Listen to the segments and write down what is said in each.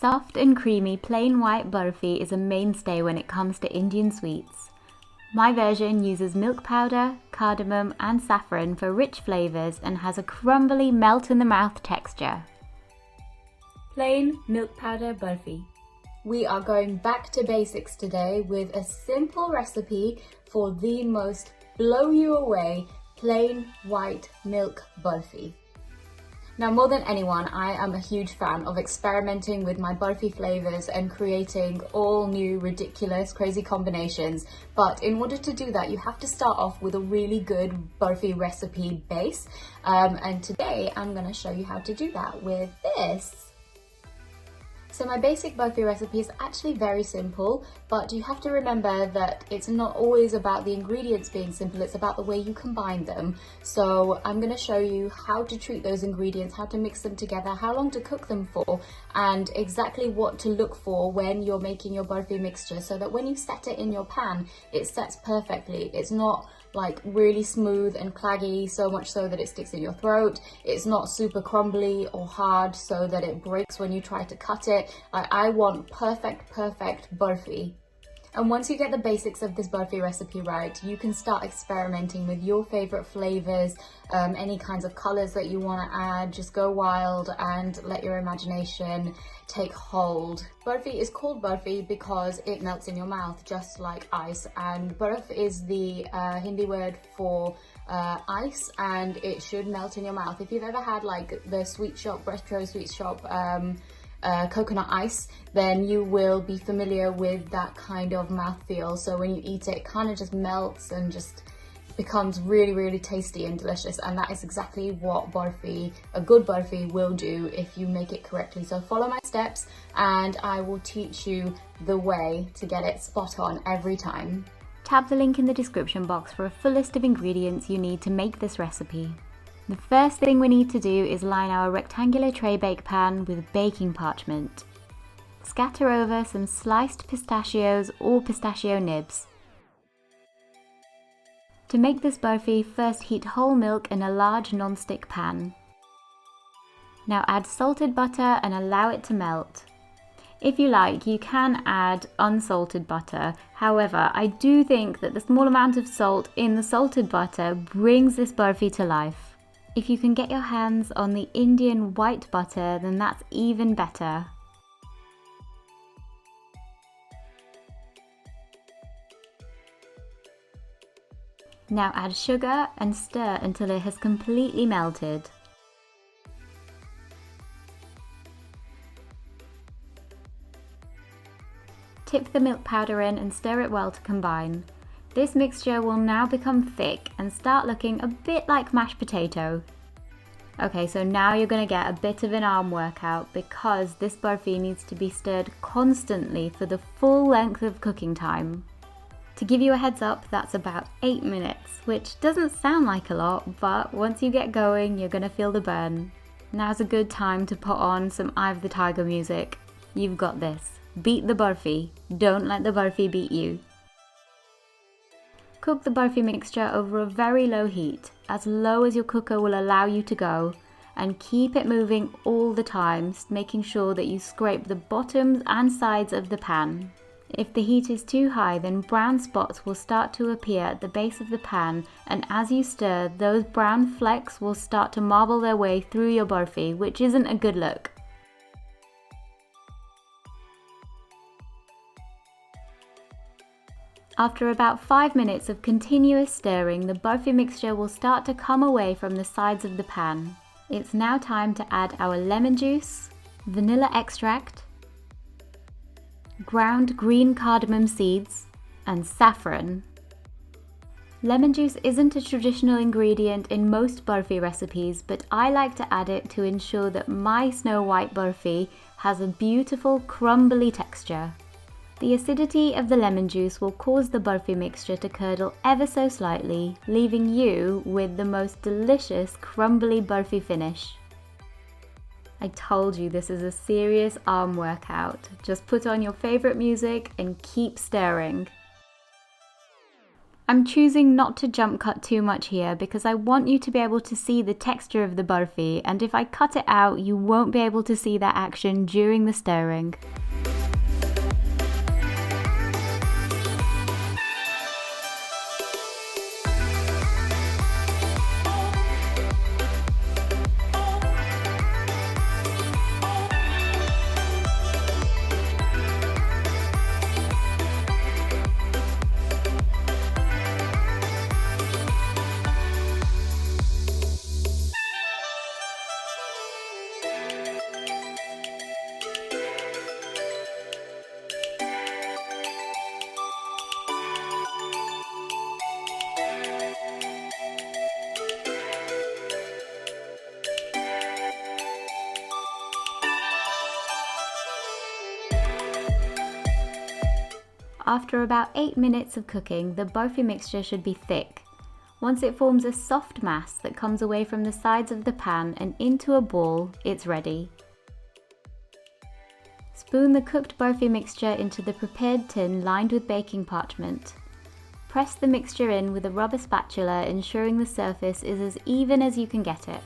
Soft and creamy plain white burfi is a mainstay when it comes to Indian sweets. My version uses milk powder, cardamom and saffron for rich flavours and has a crumbly melt-in-the-mouth texture. Plain milk powder burfi. We are going back to basics today with a simple recipe for the most blow-you-away plain white milk burfi. Now, more than anyone, I am a huge fan of experimenting with my burfi flavors and creating all new, ridiculous, crazy combinations. But in order to do that, you have to start off with a really good burfi recipe base. And today I'm going to show you how to do that with this. So my basic burfi recipe is actually very simple, but you have to remember that it's not always about the ingredients being simple, it's about the way you combine them. So I'm going to show you how to treat those ingredients, how to mix them together, how long to cook them for, and exactly what to look for when you're making your burfi mixture so that when you set it in your pan, it sets perfectly. It's not like really smooth and claggy, so much so that it sticks in your throat. It's not super crumbly or hard so that it breaks when you try to cut it. I want perfect burfi. And once you get the basics of this burfi recipe right, you can start experimenting with your favorite flavors, any kinds of colors that you want to add. Just go wild and let your imagination take hold. Burfi is called burfi because it melts in your mouth just like ice, and barf is the Hindi word for ice, and it should melt in your mouth. If you've ever had like the sweet shop, retro sweet shop coconut ice, then you will be familiar with that kind of mouthfeel. So when you eat it, it kind of just melts and just becomes really tasty and delicious, and that is exactly what burfi, a good burfi, will do if you make it correctly. So follow my steps and I will teach you the way to get it spot on every time. Tap the link in the description box for a full list of ingredients you need to make this recipe. The first thing we need to do is line our rectangular tray bake pan with baking parchment. Scatter over some sliced pistachios or pistachio nibs. To make this burfi, first heat whole milk in a large non-stick pan. Now add salted butter and allow it to melt. If you like, you can add unsalted butter. However, I do think that the small amount of salt in the salted butter brings this burfi to life. If you can get your hands on the Indian white butter, then that's even better. Now add sugar and stir until it has completely melted. Tip the milk powder in and stir it well to combine. This mixture will now become thick and start looking a bit like mashed potato. Okay, so now you're going to get a bit of an arm workout because this burfi needs to be stirred constantly for the full length of cooking time. To give you a heads up, that's about 8 minutes, which doesn't sound like a lot, but once you get going, you're going to feel the burn. Now's a good time to put on some Eye of the Tiger music. You've got this. Beat the burfi. Don't let the burfi beat you. Cook the burfi mixture over a very low heat, as low as your cooker will allow you to go, and keep it moving all the time, making sure that you scrape the bottoms and sides of the pan. If the heat is too high, then brown spots will start to appear at the base of the pan, and as you stir, those brown flecks will start to marble their way through your burfi, which isn't a good look. After about 5 minutes of continuous stirring, the burfi mixture will start to come away from the sides of the pan. It's now time to add our lemon juice, vanilla extract, ground green cardamom seeds, and saffron. Lemon juice isn't a traditional ingredient in most burfi recipes, but I like to add it to ensure that my snow white burfi has a beautiful crumbly texture. The acidity of the lemon juice will cause the burfi mixture to curdle ever so slightly, leaving you with the most delicious crumbly burfi finish. I told you this is a serious arm workout. Just put on your favorite music and keep stirring. I'm choosing not to jump cut too much here because I want you to be able to see the texture of the barfi, and if I cut it out, you won't be able to see that action during the stirring. After about 8 minutes of cooking, the barfi mixture should be thick. Once it forms a soft mass that comes away from the sides of the pan and into a ball, it's ready. Spoon the cooked barfi mixture into the prepared tin lined with baking parchment. Press the mixture in with a rubber spatula, ensuring the surface is as even as you can get it.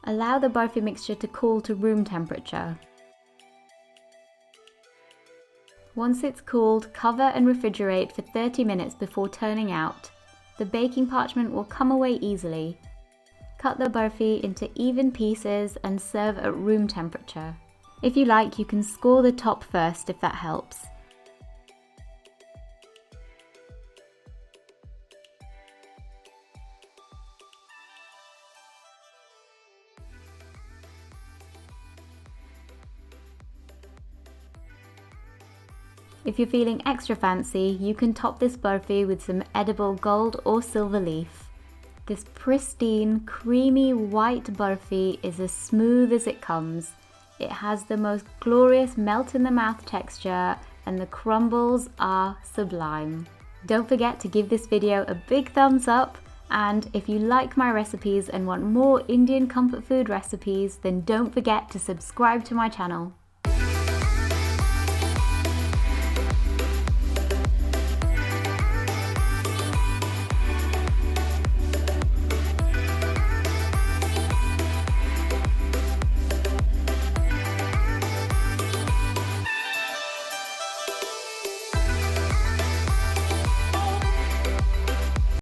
Allow the barfi mixture to cool to room temperature. Once it's cooled, cover and refrigerate for 30 minutes before turning out. The baking parchment will come away easily. Cut the barfi into even pieces and serve at room temperature. If you like, you can score the top first if that helps. If you're feeling extra fancy, you can top this barfi with some edible gold or silver leaf. This pristine, creamy white barfi is as smooth as it comes. It has the most glorious melt-in-the-mouth texture and the crumbles are sublime. Don't forget to give this video a big thumbs up, and if you like my recipes and want more Indian comfort food recipes, then don't forget to subscribe to my channel.